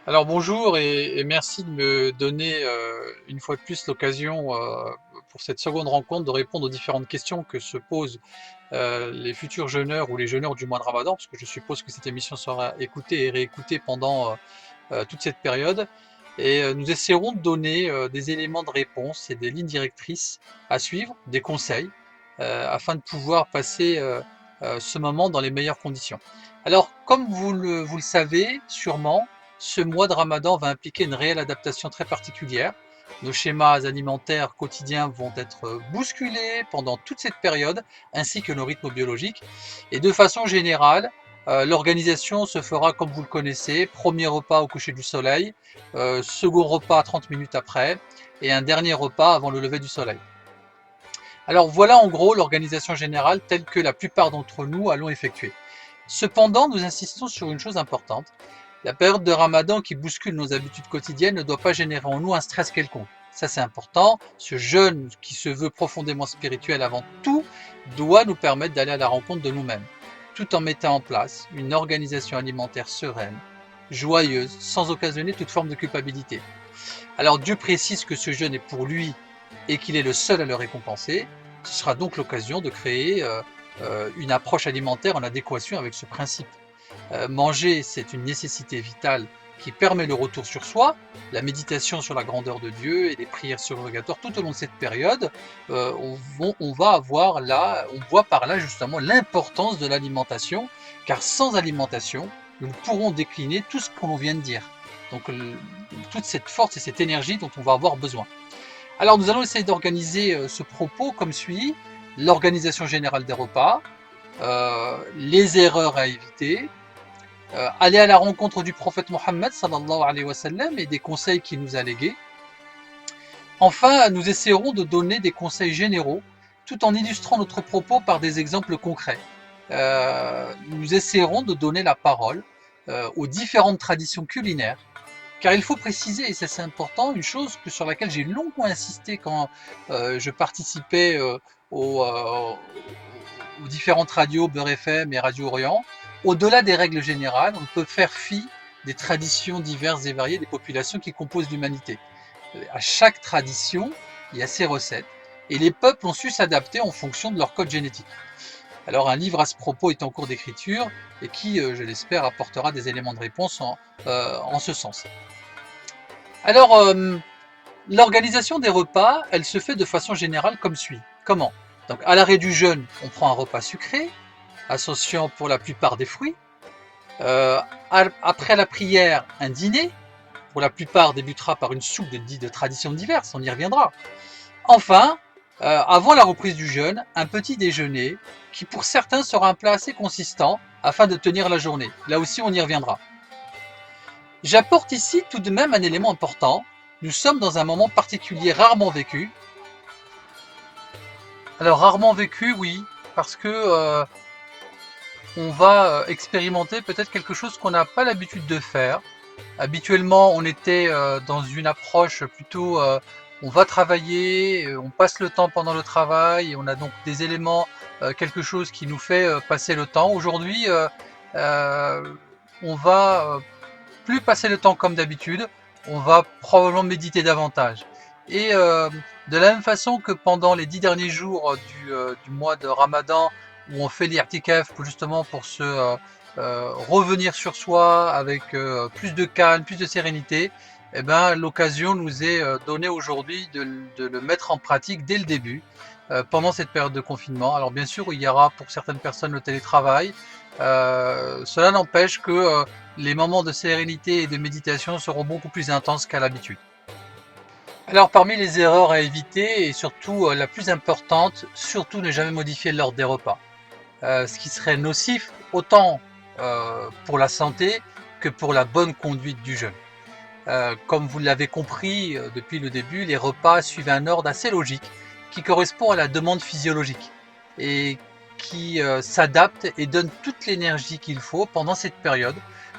Alors bonjour et merci de me donner une fois de plus l'occasion pour cette seconde rencontre de répondre aux différentes questions que se posent les futurs jeûneurs ou les jeûneurs du mois de Ramadan, parce que je suppose que cette émission sera écoutée et réécoutée pendant toute cette période. Et nous essaierons de donner des éléments de réponse et des lignes directrices à suivre, des conseils, afin de pouvoir passer ce moment dans les meilleures conditions. Alors, comme vous le savez sûrement, ce mois de Ramadan va impliquer une réelle adaptation très particulière. Nos schémas alimentaires quotidiens vont être bousculés pendant toute cette période, ainsi que nos rythmes biologiques. Et de façon générale, l'organisation se fera comme vous le connaissez, premier repas au coucher du soleil, second repas 30 minutes après, et un dernier repas avant le lever du soleil. Alors voilà en gros l'organisation générale telle que la plupart d'entre nous allons effectuer. Cependant, nous insistons sur une chose importante. La période de Ramadan qui bouscule nos habitudes quotidiennes ne doit pas générer en nous un stress quelconque. Ça c'est important. Ce jeûne qui se veut profondément spirituel avant tout doit nous permettre d'aller à la rencontre de nous-mêmes, tout en mettant en place une organisation alimentaire sereine, joyeuse, sans occasionner toute forme de culpabilité. Alors Dieu précise que ce jeûne est pour lui et qu'il est le seul à le récompenser. Ce sera donc l'occasion de créer une approche alimentaire en adéquation avec ce principe. Manger, c'est une nécessité vitale qui permet le retour sur soi, la méditation sur la grandeur de Dieu et les prières surrogatoires tout au long de cette période. On va avoir là, on voit par là justement l'importance de l'alimentation, car sans alimentation, nous ne pourrons décliner tout ce qu'on vient de dire. Donc toute cette force et cette énergie dont on va avoir besoin. Alors nous allons essayer d'organiser ce propos comme suit: l'organisation générale des repas, les erreurs à éviter, aller à la rencontre du prophète Mohammed sallallahu alayhi wa sallam et des conseils qu'il nous a légués. Enfin, nous essaierons de donner des conseils généraux tout en illustrant notre propos par des exemples concrets. Nous essaierons de donner la parole aux différentes traditions culinaires, car il faut préciser, et ça c'est important, une chose sur laquelle j'ai longuement insisté quand je participais aux différentes radios Beurre FM et Radio Orient. Au-delà des règles générales, on peut faire fi des traditions diverses et variées des populations qui composent l'humanité. À chaque tradition, il y a ses recettes, et les peuples ont su s'adapter en fonction de leur code génétique. Alors un livre à ce propos est en cours d'écriture et qui, je l'espère, apportera des éléments de réponse en ce sens. Alors, l'organisation des repas, elle se fait de façon générale comme suit. Comment? Donc, à l'arrêt du jeûne, on prend un repas sucré, associant pour la plupart des fruits. Euh, Après la prière, un dîner, pour la plupart débutera par une soupe de traditions diverses, on y reviendra. Enfin, avant la reprise du jeûne, un petit déjeuner, qui pour certains sera un plat assez consistant afin de tenir la journée. Là aussi, on y reviendra. J'apporte ici tout de même un élément important. Nous sommes dans un moment particulier rarement vécu. Alors rarement vécu, oui, parce que on va expérimenter peut-être quelque chose qu'on n'a pas l'habitude de faire. Habituellement, on était dans une approche plutôt on va travailler, on passe le temps pendant le travail, et on a donc des éléments, quelque chose qui nous fait passer le temps. Aujourd'hui, euh, on va plus passer le temps comme d'habitude, on va probablement méditer davantage. Et de la même façon que pendant les 10 derniers jours du mois de Ramadan, où on fait l'irtikaf justement pour se revenir sur soi avec plus de calme, plus de sérénité, eh ben, l'occasion nous est donnée aujourd'hui de le mettre en pratique dès le début, pendant cette période de confinement. Alors bien sûr, il y aura pour certaines personnes le télétravail. Cela n'empêche que les moments de sérénité et de méditation seront beaucoup plus intenses qu'à l'habitude. Alors parmi les erreurs à éviter, et surtout la plus importante, surtout ne jamais modifier l'ordre des repas. Ce qui serait nocif autant pour la santé que pour la bonne conduite du jeûne. Comme vous l'avez compris depuis le début, les repas suivent un ordre assez logique qui correspond à la demande physiologique et qui s'adapte et donne toute l'énergie qu'il faut pendant cette période,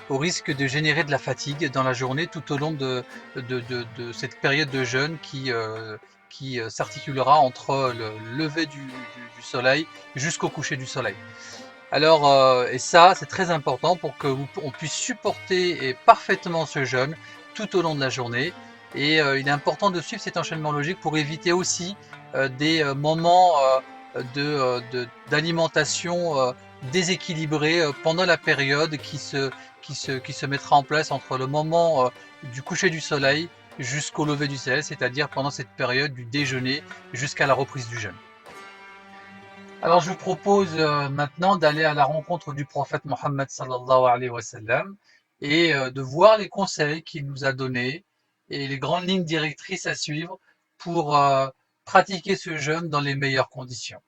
au risque de générer de la fatigue dans la journée tout au long de cette période de jeûne qui s'articulera entre le lever du soleil jusqu'au coucher du soleil. Alors, et ça, c'est très important pour que on puisse supporter et parfaitement ce jeûne tout au long de la journée. Et il est important de suivre cet enchaînement logique pour éviter aussi des moments d'alimentation déséquilibrés pendant la période qui se mettra en place entre le moment du coucher du soleil jusqu'au lever du soleil, c'est-à-dire pendant cette période du déjeuner jusqu'à la reprise du jeûne. Alors je vous propose maintenant d'aller à la rencontre du prophète Mohammed sallallahu alayhi wa sallam et de voir les conseils qu'il nous a donnés et les grandes lignes directrices à suivre pour pratiquer ce jeûne dans les meilleures conditions.